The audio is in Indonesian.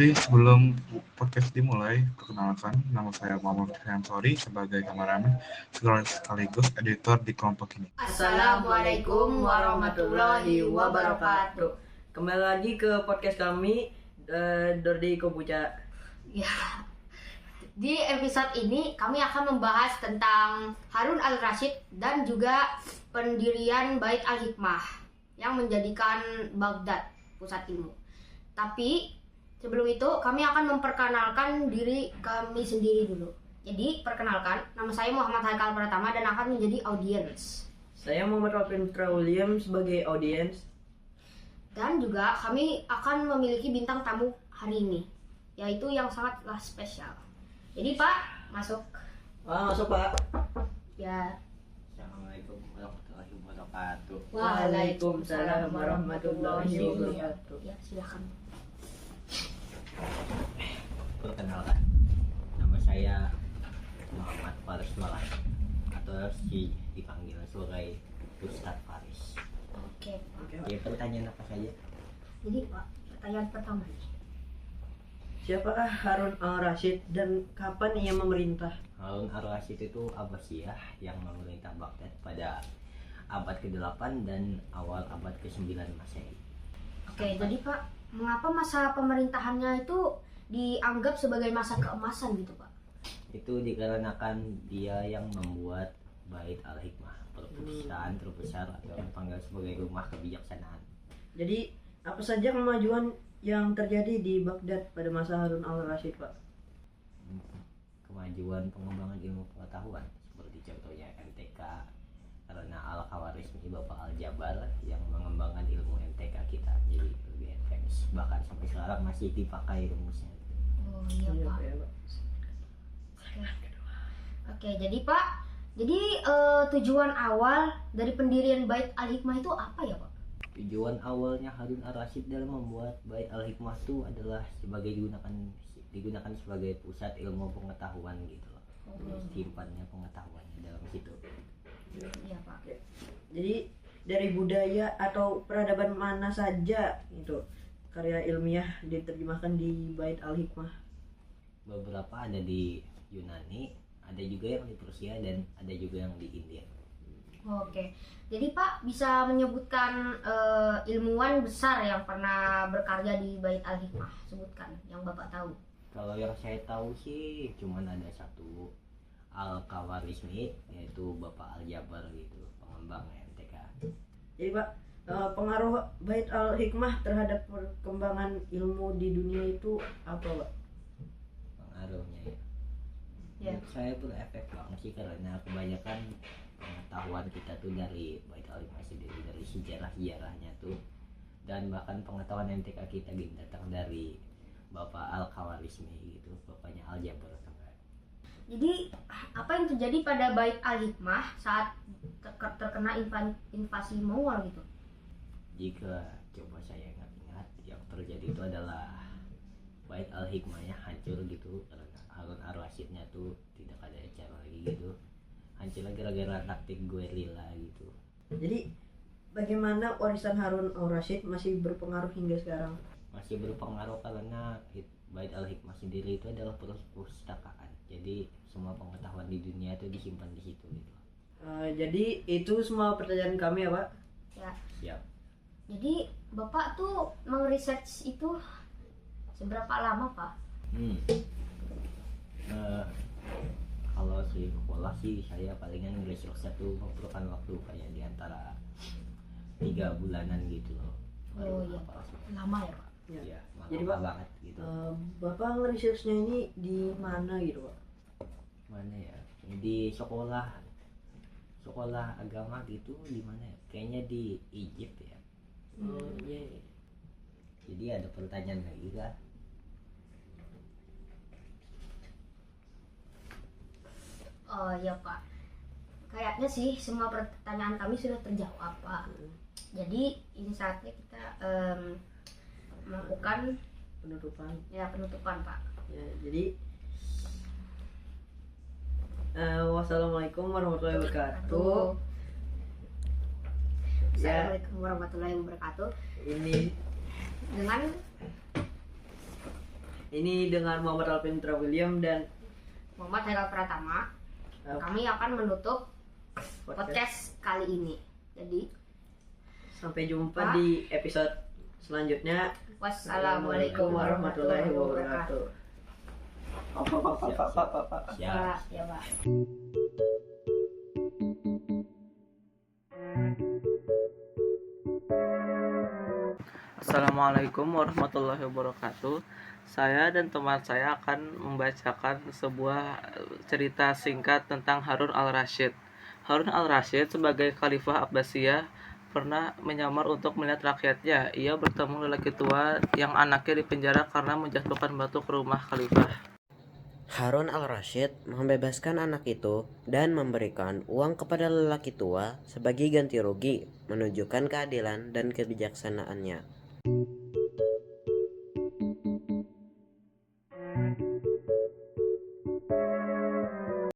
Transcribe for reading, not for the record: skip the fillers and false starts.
Jadi sebelum podcast dimulai, perkenalkan nama saya Muhammad Hansori sebagai kameramen sekaligus editor di kelompok ini. Assalamualaikum warahmatullahi wabarakatuh. Kembali lagi ke podcast kami Dordi Kombucha. Ya, di episode ini kami akan membahas tentang Harun al-Rasyid dan juga pendirian Bait al-Hikmah yang menjadikan Baghdad pusat ilmu. Tapi sebelum itu kami akan memperkenalkan diri kami sendiri dulu. Jadi perkenalkan, nama saya Muhammad Haikal Pratama dan akan menjadi audiens. Saya Muhammad Alvin William sebagai audiens. Dan juga kami akan memiliki bintang tamu hari ini, yaitu yang sangatlah spesial. Jadi Pak, masuk. Masuk Pak. Ya. Assalamualaikum warahmatullahi wabarakatuh. Waalaikumsalam warahmatullahi wabarakatuh. Ya, silakan. Perkenalkan, nama saya Muhammad Faris Malah atau dipanggil sebagai Ustadz Faris. Oke. Ya, pertanyaan apa saja? Jadi Pak, pertanyaan pertama. Siapakah Harun al-Rasyid dan kapan ia memerintah? Harun al-Rasyid itu Abbasiyah yang memerintah Baghdad pada abad ke-8 dan awal abad ke-9 Masehi. Oke, jadi Pak, mengapa masa pemerintahannya itu dianggap sebagai masa keemasan gitu Pak? Itu dikarenakan dia yang membuat Bait al-Hikmah, perpustakaan terbesar atau dipanggil sebagai rumah kebijaksanaan. Jadi apa saja kemajuan yang terjadi di Baghdad pada masa Harun al-Rasyid Pak? Kemajuan pengembangan ilmu pengetahuan seperti contohnya MTK karena Al-Khawarizmi Bapak Al-Jabar yang mengembangkan ilmu MTK kita jadi lebih advance, bahkan sampai sekarang masih dipakai rumusnya. Oh iya Pak. Oke, jadi Pak, tujuan awal dari pendirian Bait al-Hikmah itu apa ya Pak? Tujuan awalnya Harun al-Rasyid dalam membuat Bait al-Hikmah itu adalah digunakan sebagai pusat ilmu pengetahuan gitu loh. Simpannya pengetahuan di dalam situ. Iya Pak. Jadi dari budaya atau peradaban mana saja itu karya ilmiah diterjemahkan di Bait al-Hikmah? Beberapa ada di Yunani, ada juga yang di Persia dan ada juga yang di India. Oke, jadi Pak bisa menyebutkan ilmuwan besar yang pernah berkarya di Bait al-Hikmah, sebutkan yang Bapak tahu. Kalau yang saya tahu sih cuman ada satu, Al-Khawarizmi, yaitu Bapak Al-Jabar gitu, pengembang MTK. Jadi Pak, pengaruh Bait al-Hikmah terhadap perkembangan ilmu di dunia itu apa Pak? Pengaruhnya ya. Ya. Menurut saya berefek banget sih karena kebanyakan pengetahuan kita tuh dari Bait al-Hikmah sendiri, dari sejarah-sejarahnya tuh, dan bahkan pengetahuan MTK kita gitu datang dari Bapak Al-Khawarizmi gitu, bapaknya Al-Jabar. Jadi apa yang terjadi pada Bait al-Hikmah saat terkena invasi Mongol gitu? Jika coba saya ingat-ingat, yang terjadi itu adalah Bait al-Hikmahnya hancur gitu karena Harun al-Rasyidnya tuh tidak ada cara lagi gitu, hancur gara-gara taktik guerrilla gitu. Jadi bagaimana warisan Harun al-Rasyid masih berpengaruh hingga sekarang? Masih berpengaruh karena Bait al-Hikmah sendiri itu adalah perpustakaan, jadi semua pengetahuan di dunia itu disimpan di situ gitu. Jadi itu semua pertanyaan kami ya Pak. Ya. Siap. Jadi Bapak tuh meresearch itu seberapa lama Pak? Kalau di sekolah sih saya palingan research satu memerlukan waktu kayak di antara 3 bulanan gitu loh. Oh iya Pak, lama ya Pak? Ya, Jadi lama Pak, banget gitu. Bapak nge-researchnya ini di mana gitu Pak? Mana ya? Di sekolah agama gitu, di mana ya? Kayaknya di Egypt ya. Iya. Jadi ada pertanyaan lagi kah? Oh iya Pak, kayaknya sih semua pertanyaan kami sudah terjawab Pak. Jadi ini saatnya kita melakukan penutupan Pak. Ya, jadi wassalamualaikum warahmatullahi wabarakatuh. Assalamualaikum warahmatullahi wabarakatuh. Ini Dengan Ini dengan Muhammad Alvindra William dan Muhammad Heral Pratama. Kami akan menutup podcast kali ini. Jadi sampai jumpa di episode selanjutnya. wassalamualaikum warahmatullahi wabarakatuh. Siap. Ya, Pak. Assalamualaikum warahmatullahi wabarakatuh. Saya dan teman saya akan membacakan sebuah cerita singkat tentang Harun al-Rasyid. Harun al-Rasyid sebagai Khalifah Abbasiyah pernah menyamar untuk melihat rakyatnya. Ia bertemu lelaki tua yang anaknya dipenjara karena menjatuhkan batu ke rumah Khalifah. Harun al-Rasyid membebaskan anak itu dan memberikan uang kepada lelaki tua sebagai ganti rugi, menunjukkan keadilan dan kebijaksanaannya.